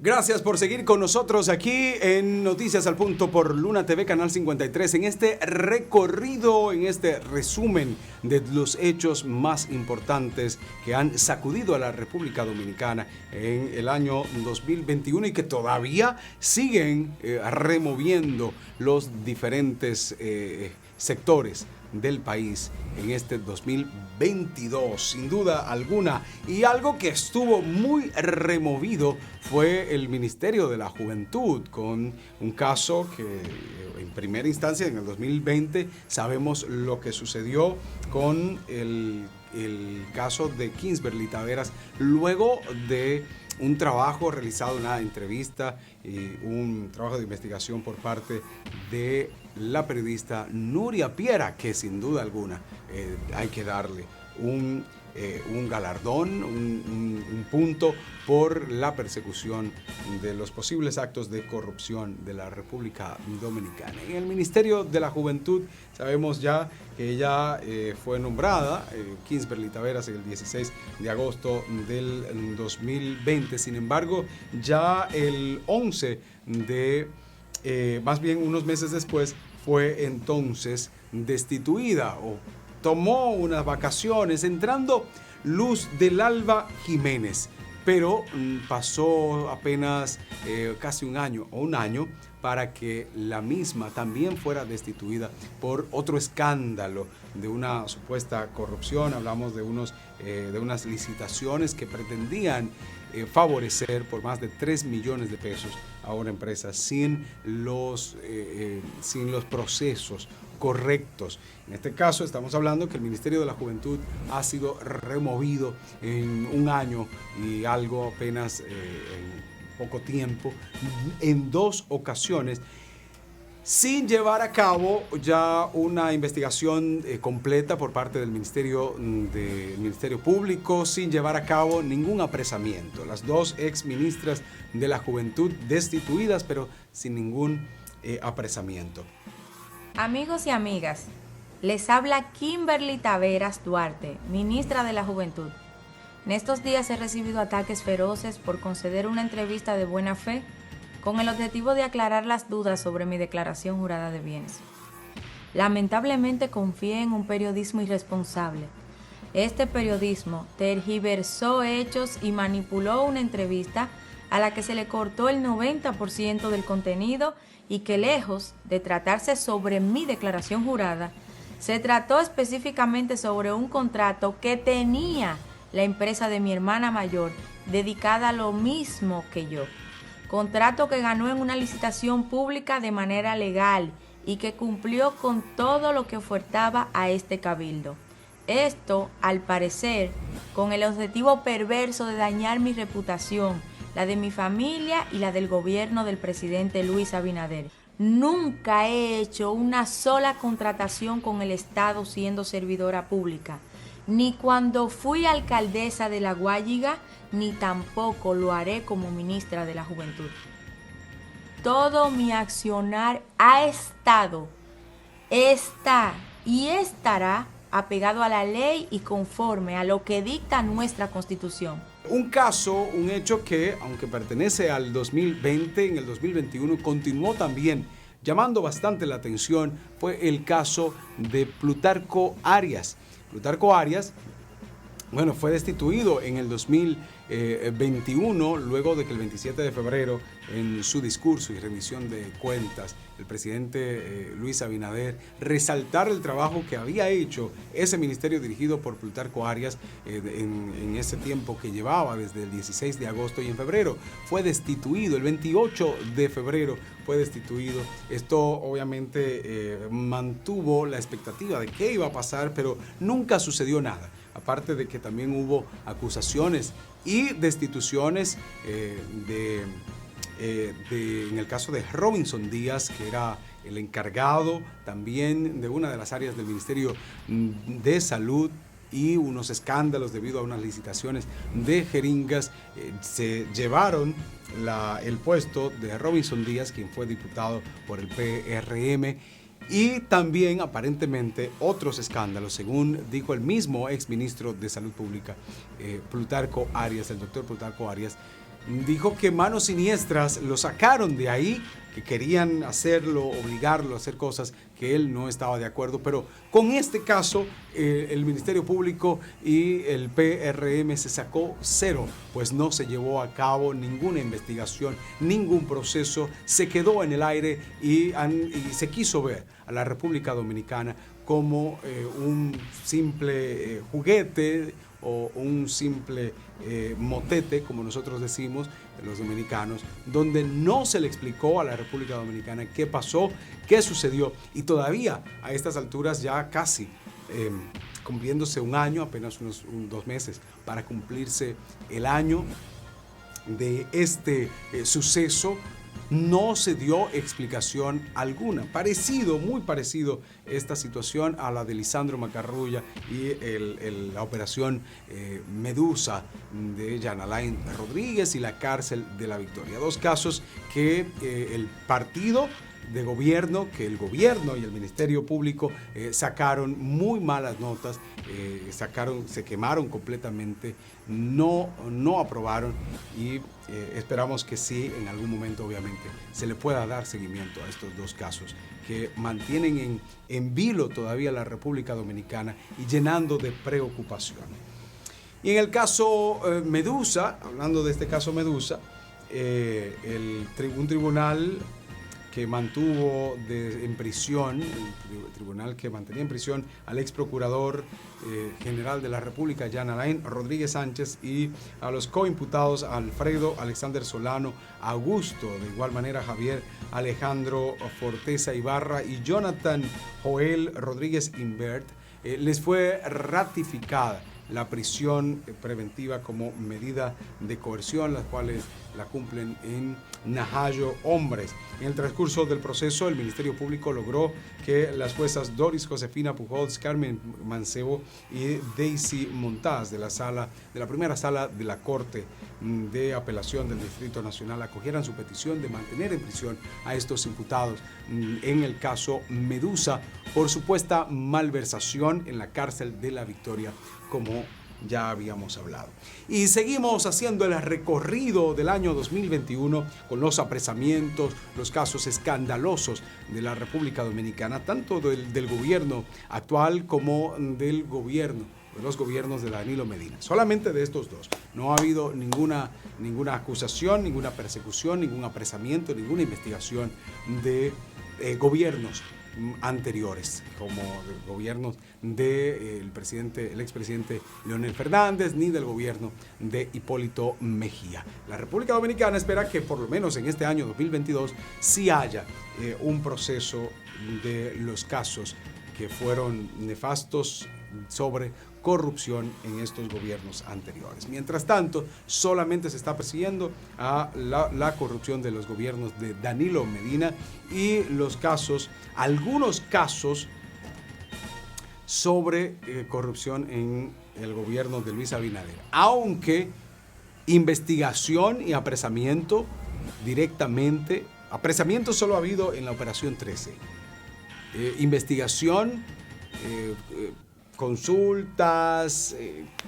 Gracias por seguir con nosotros aquí en Noticias al Punto por Luna TV, Canal 53, en este recorrido, en este resumen de los hechos más importantes que han sacudido a la República Dominicana en el año 2021 y que todavía siguen removiendo los diferentes sectores del país en este 2022, sin duda alguna. Y algo que estuvo muy removido fue el Ministerio de la Juventud, con un caso que en primera instancia, en el 2020, sabemos lo que sucedió con el caso de Kingsberly Taveras, luego de un trabajo realizado, una entrevista y un trabajo de investigación por parte de la periodista Nuria Piera, que sin duda alguna hay que darle un galardón, un punto por la persecución de los posibles actos de corrupción de la República Dominicana. En el Ministerio de la Juventud sabemos ya que ella fue nombrada, Kingsberly Taveras, el 16 de agosto del 2020. Sin embargo, ya el 11 más bien unos meses después, fue entonces destituida o tomó unas vacaciones, entrando Luz del Alba Jiménez, pero pasó apenas casi un año para que la misma también fuera destituida por otro escándalo de una supuesta corrupción. Hablamos de unas licitaciones que pretendían favorecer por más de 3 millones de pesos a una empresa sin los procesos correctos. En este caso estamos hablando que el Ministerio de la Juventud ha sido removido en un año y algo, apenas en poco tiempo, en 2 ocasiones, sin llevar a cabo ya una investigación completa por parte del Ministerio Público, sin llevar a cabo ningún apresamiento. Las 2 exministras de la Juventud destituidas, pero sin ningún apresamiento. Amigos y amigas, les habla Kimberly Taveras Duarte, ministra de la Juventud. En estos días he recibido ataques feroces por conceder una entrevista de buena fe con el objetivo de aclarar las dudas sobre mi declaración jurada de bienes. Lamentablemente confié en un periodismo irresponsable. Este periodismo tergiversó hechos y manipuló una entrevista a la que se le cortó el 90% del contenido y que, lejos de tratarse sobre mi declaración jurada, se trató específicamente sobre un contrato que tenía la empresa de mi hermana mayor dedicada a lo mismo que yo. Contrato que ganó en una licitación pública de manera legal y que cumplió con todo lo que ofertaba a este cabildo. Esto, al parecer, con el objetivo perverso de dañar mi reputación, la de mi familia y la del gobierno del presidente Luis Abinader. Nunca he hecho una sola contratación con el Estado siendo servidora pública, ni cuando fui alcaldesa de La Guayiga, ni tampoco lo haré como ministra de la Juventud. Todo mi accionar ha estado, está y estará apegado a la ley y conforme a lo que dicta nuestra Constitución. Un caso, un hecho que, aunque pertenece al 2020, en el 2021 continuó también llamando bastante la atención, fue el caso de Plutarco Arias. Plutarco Arias, fue destituido en el 2021, luego de que el 27 de febrero, en su discurso y rendición de cuentas, el presidente Luis Abinader resaltara el trabajo que había hecho ese ministerio dirigido por Plutarco Arias en ese tiempo que llevaba desde el 16 de agosto, y en febrero fue destituido, el 28 de febrero fue destituido. Esto obviamente mantuvo la expectativa de qué iba a pasar, pero nunca sucedió nada. Aparte de que también hubo acusaciones y destituciones en el caso de Robinson Díaz, que era el encargado también de una de las áreas del Ministerio de Salud, y unos escándalos debido a unas licitaciones de jeringas. Se llevaron el puesto de Robinson Díaz, quien fue diputado por el PRM, Y también aparentemente otros escándalos, según dijo el mismo exministro de Salud Pública, Plutarco Arias, el doctor Plutarco Arias, dijo que manos siniestras lo sacaron de ahí, que querían hacerlo, obligarlo a hacer cosas que él no estaba de acuerdo. Pero con este caso, el Ministerio Público y el PRM se sacó cero, pues no se llevó a cabo ninguna investigación, ningún proceso, se quedó en el aire y se quiso ver a la República Dominicana como un simple juguete o un simple motete, como nosotros decimos, los dominicanos, donde no se le explicó a la República Dominicana qué pasó, qué sucedió, y todavía a estas alturas ya casi cumpliéndose un año, apenas unos 2 meses para cumplirse el año de este suceso, no se dio explicación alguna. Muy parecido esta situación a la de Lisandro Macarrulla y la operación Medusa de Jean Alain Rodríguez y la cárcel de la Victoria. 2 casos que el partido de gobierno, que el gobierno y el Ministerio Público sacaron muy malas notas, se quemaron completamente, no aprobaron, y esperamos que sí, en algún momento obviamente se le pueda dar seguimiento a estos 2 casos que mantienen en vilo todavía la República Dominicana y llenando de preocupación. Y en el caso Medusa, hablando de este caso Medusa, un tribunal que mantuvo en prisión, el tribunal que mantenía en prisión al ex procurador general de la República, Jean Alain Rodríguez Sánchez, y a los coimputados Alfredo Alexander Solano Augusto, de igual manera Javier Alejandro Forteza Ibarra y Jonathan Joel Rodríguez Invert, les fue ratificada la prisión preventiva como medida de coerción, las cuales la cumplen en Najayo hombres. En el transcurso del proceso, el Ministerio Público logró que las juezas Doris Josefina Pujols, Carmen Mancebo y Daisy Montaz de la primera sala de la Corte de Apelación del Distrito Nacional acogieran su petición de mantener en prisión a estos imputados en el caso Medusa por supuesta malversación en la cárcel de la Victoria, como ya habíamos hablado. Y seguimos haciendo el recorrido del año 2021 con los apresamientos, los casos escandalosos de la República Dominicana, tanto del gobierno actual como de los gobiernos de Danilo Medina. Solamente de estos 2. No ha habido ninguna acusación, ninguna persecución, ningún apresamiento, ninguna investigación de gobiernos anteriores, como el gobierno del expresidente Leonel Fernández, ni del gobierno de Hipólito Mejía. La República Dominicana espera que por lo menos en este año 2022 sí haya un proceso de los casos que fueron nefastos sobre corrupción en estos gobiernos anteriores. Mientras tanto, solamente se está persiguiendo a la corrupción de los gobiernos de Danilo Medina y algunos casos sobre corrupción en el gobierno de Luis Abinader. Aunque investigación y apresamiento directamente, apresamiento solo ha habido en la Operación 13. Investigación, consultas,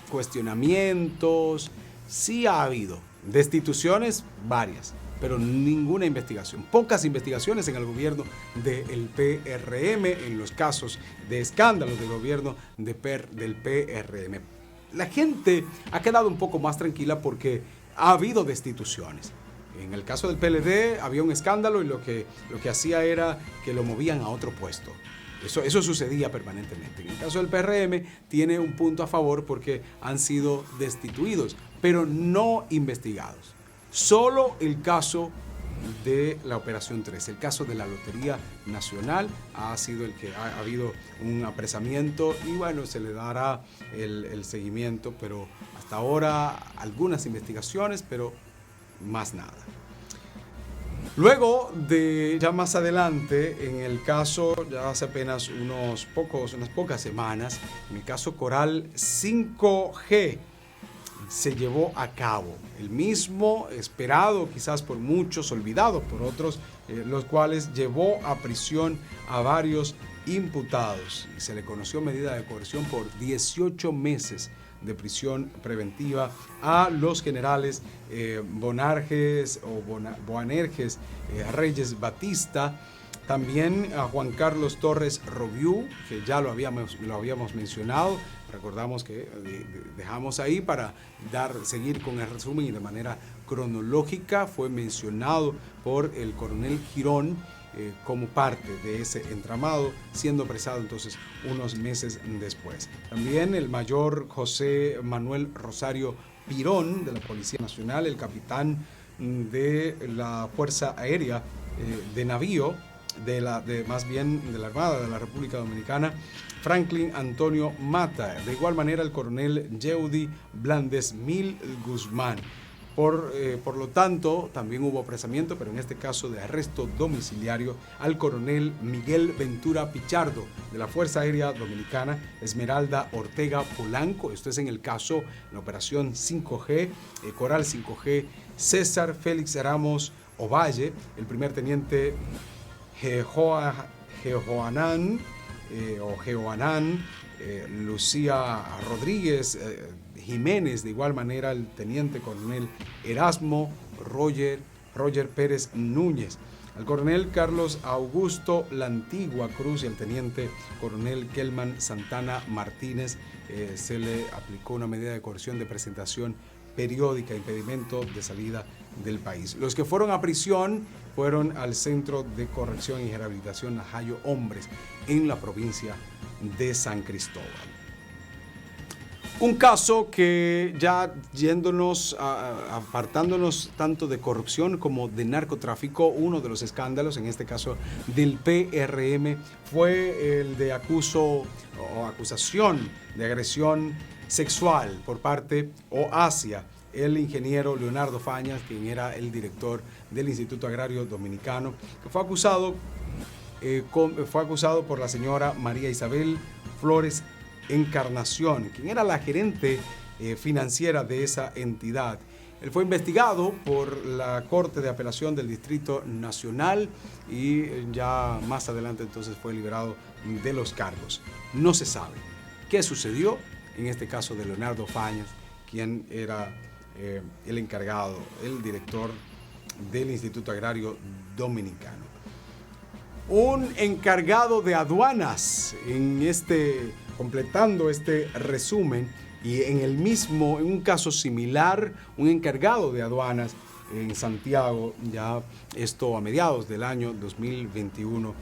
cuestionamientos, sí ha habido. Destituciones, varias, pero ninguna investigación. Pocas investigaciones en el gobierno del PRM, en los casos de escándalos del gobierno del PRM. La gente ha quedado un poco más tranquila porque ha habido destituciones. En el caso del PLD había un escándalo y lo que hacía era que lo movían a otro puesto. Eso sucedía permanentemente. En el caso del PRM tiene un punto a favor porque han sido destituidos, pero no investigados. Solo el caso de la Operación 3, el caso de la Lotería Nacional, ha sido el que ha habido un apresamiento y bueno, se le dará el seguimiento, pero hasta ahora algunas investigaciones, pero más nada. Luego ya más adelante, en el caso, ya hace apenas unas pocas semanas, en el caso Coral 5G, se llevó a cabo. El mismo, esperado quizás por muchos, olvidado por otros, los cuales llevó a prisión a varios imputados. Se le conoció medida de coerción por 18 meses de prisión preventiva a los generales Boanerges Reyes Batista, también a Juan Carlos Torres Robiú, que ya lo habíamos mencionado. Recordamos que dejamos ahí para seguir con el resumen y de manera cronológica. Fue mencionado por el coronel Girón como parte de ese entramado, siendo apresado entonces unos meses después. También el mayor José Manuel Rosario Pirón de la Policía Nacional, el capitán de la Fuerza Aérea de Navío, más bien de la Armada de la República Dominicana, Franklin Antonio Mata. De igual manera el coronel Yeudi Blandesmil Guzmán. Por lo tanto, también hubo apresamiento, pero en este caso de arresto domiciliario, al coronel Miguel Ventura Pichardo de la Fuerza Aérea Dominicana, Esmeralda Ortega Polanco. Esto es en el caso, la operación 5G, Coral 5G, César Félix Ramos Ovalle, el primer teniente Jehoanán, Lucía Rodríguez Jiménez, de igual manera el teniente coronel Erasmo Roger Pérez Núñez, al coronel Carlos Augusto Lantigua Cruz y al teniente coronel Kelman Santana Martínez se le aplicó una medida de coerción de presentación periódica, impedimento de salida del país. Los que fueron a prisión fueron al Centro de Corrección y Rehabilitación Najayo Hombres en la provincia de San Cristóbal. Un caso que ya apartándonos tanto de corrupción como de narcotráfico, uno de los escándalos, en este caso del PRM, fue el de acusación de agresión sexual por parte o hacia el ingeniero Leonardo Fañas, quien era el director del Instituto Agrario Dominicano, que fue acusado por la señora María Isabel Flores Encarnación, quien era la gerente financiera de esa entidad. Él fue investigado por la Corte de Apelación del Distrito Nacional y ya más adelante entonces fue liberado de los cargos. No se sabe qué sucedió en este caso de Leonardo Fañas, quien era el encargado, el director del Instituto Agrario Dominicano. Un encargado de aduanas completando este resumen, y en un caso similar, un encargado de aduanas en Santiago, ya esto a mediados del año 2021,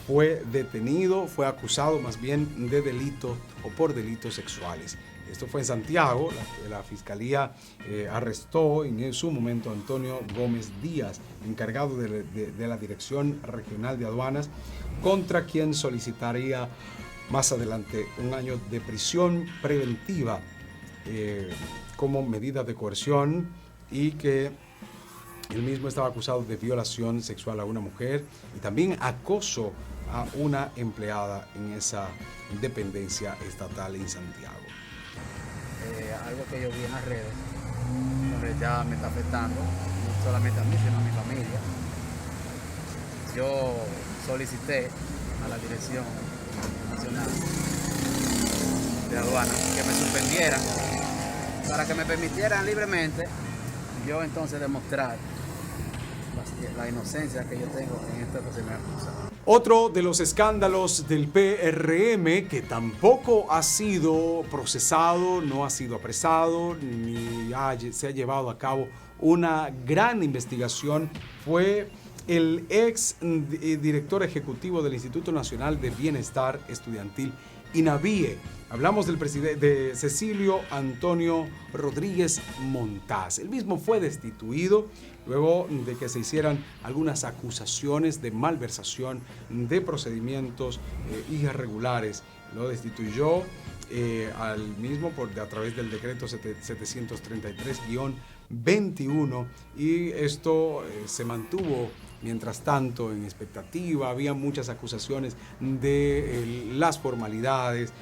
fue detenido, fue acusado más bien de delito o por delitos sexuales. Esto fue en Santiago. La Fiscalía arrestó en su momento a Antonio Gómez Díaz, encargado de la Dirección Regional de Aduanas, contra quien solicitaría más adelante un año de prisión preventiva como medida de coerción, y que él mismo estaba acusado de violación sexual a una mujer y también acoso a una empleada en esa dependencia estatal en Santiago. Algo que yo vi en las redes, donde ya me está afectando, no solamente a mí, sino a mi familia. Yo solicité a la Dirección Nacional de Aduanas que me suspendieran para que me permitieran libremente yo entonces demostrar la inocencia que yo tengo en esto que se me acusa. Otro de los escándalos del PRM que tampoco ha sido procesado, no ha sido apresado, ni se ha llevado a cabo una gran investigación, fue el ex director ejecutivo del Instituto Nacional de Bienestar Estudiantil, INABIE. Hablamos del de Cecilio Antonio Rodríguez Montaz. Él mismo fue destituido luego de que se hicieran algunas acusaciones de malversación de procedimientos irregulares. Lo destituyó al mismo a través del decreto 733-21, y esto se mantuvo mientras tanto en expectativa. Había muchas acusaciones de las formalidades,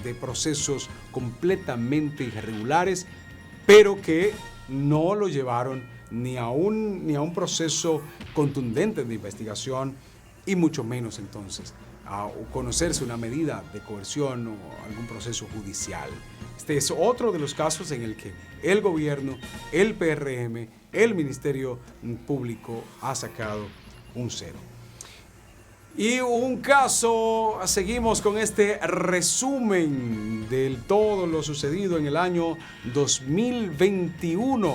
de procesos completamente irregulares, pero que no lo llevaron ni a un proceso contundente de investigación y mucho menos entonces a conocerse una medida de coerción o algún proceso judicial. Este es otro de los casos en el que el gobierno, el PRM, el Ministerio Público ha sacado un 0. Y un caso, seguimos con este resumen de todo lo sucedido en el año 2021,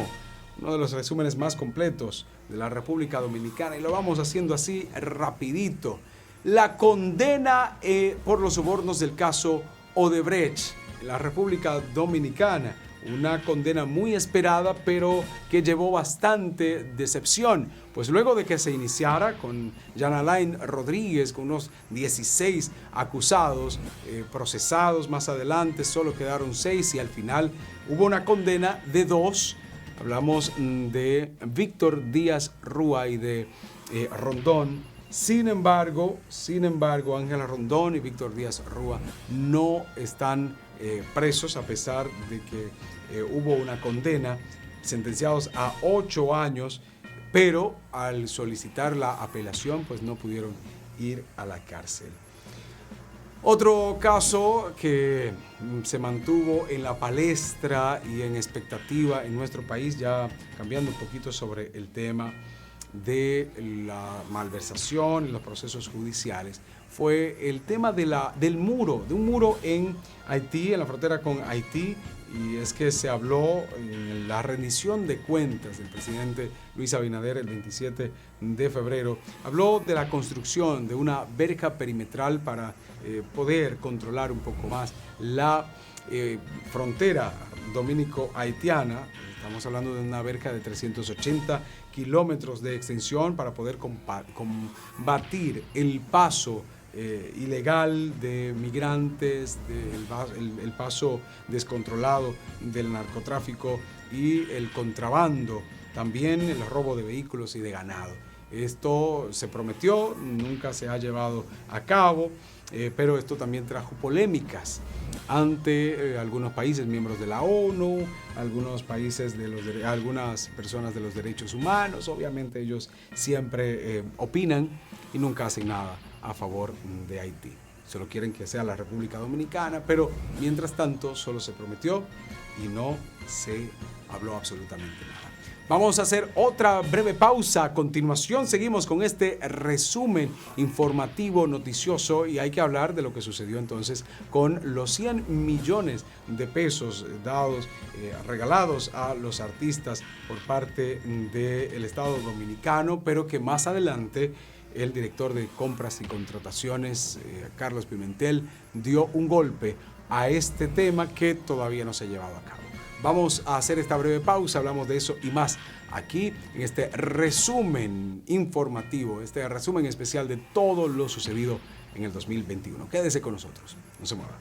uno de los resúmenes más completos de la República Dominicana, y lo vamos haciendo así rapidito. La condena por los sobornos del caso Odebrecht en la República Dominicana. Una condena muy esperada, pero que llevó bastante decepción. Pues luego de que se iniciara con Jan Alain Rodríguez, con unos 16 acusados, procesados más adelante, solo quedaron 6 y al final hubo una condena de 2. Hablamos de Víctor Díaz Rúa y de Rondón. Sin embargo, Ángela Rondón y Víctor Díaz Rúa no están presos a pesar de que hubo una condena, sentenciados a 8 años, pero al solicitar la apelación pues no pudieron ir a la cárcel. Otro caso que se mantuvo en la palestra y en expectativa en nuestro país, ya cambiando un poquito sobre el tema de la malversación y los procesos judiciales, fue el tema de un muro en Haití, en la frontera con Haití, y es que se habló en la rendición de cuentas del presidente Luis Abinader el 27 de febrero, habló de la construcción de una verja perimetral para poder controlar un poco más la frontera dominico-haitiana. Estamos hablando de una verja de 380 kilómetros de extensión para poder combatir el paso ilegal de migrantes, el paso descontrolado del narcotráfico y el contrabando, también el robo de vehículos y de ganado. Esto se prometió, nunca se ha llevado a cabo, pero esto también trajo polémicas ante algunos países miembros de la ONU, algunos países algunas personas de los derechos humanos. Obviamente ellos siempre opinan y nunca hacen nada a favor de Haití. Solo quieren que sea la República Dominicana, pero mientras tanto solo se prometió y no se habló absolutamente nada. Vamos a hacer otra breve pausa. A continuación seguimos con este resumen informativo noticioso y hay que hablar de lo que sucedió entonces con los 100 millones de pesos regalados a los artistas por parte del Estado Dominicano, pero que más adelante el director de compras y contrataciones, Carlos Pimentel, dio un golpe a este tema que todavía no se ha llevado a cabo. Vamos a hacer esta breve pausa, hablamos de eso y más aquí en este resumen informativo, este resumen especial de todo lo sucedido en el 2021. Quédese con nosotros, no se mueva.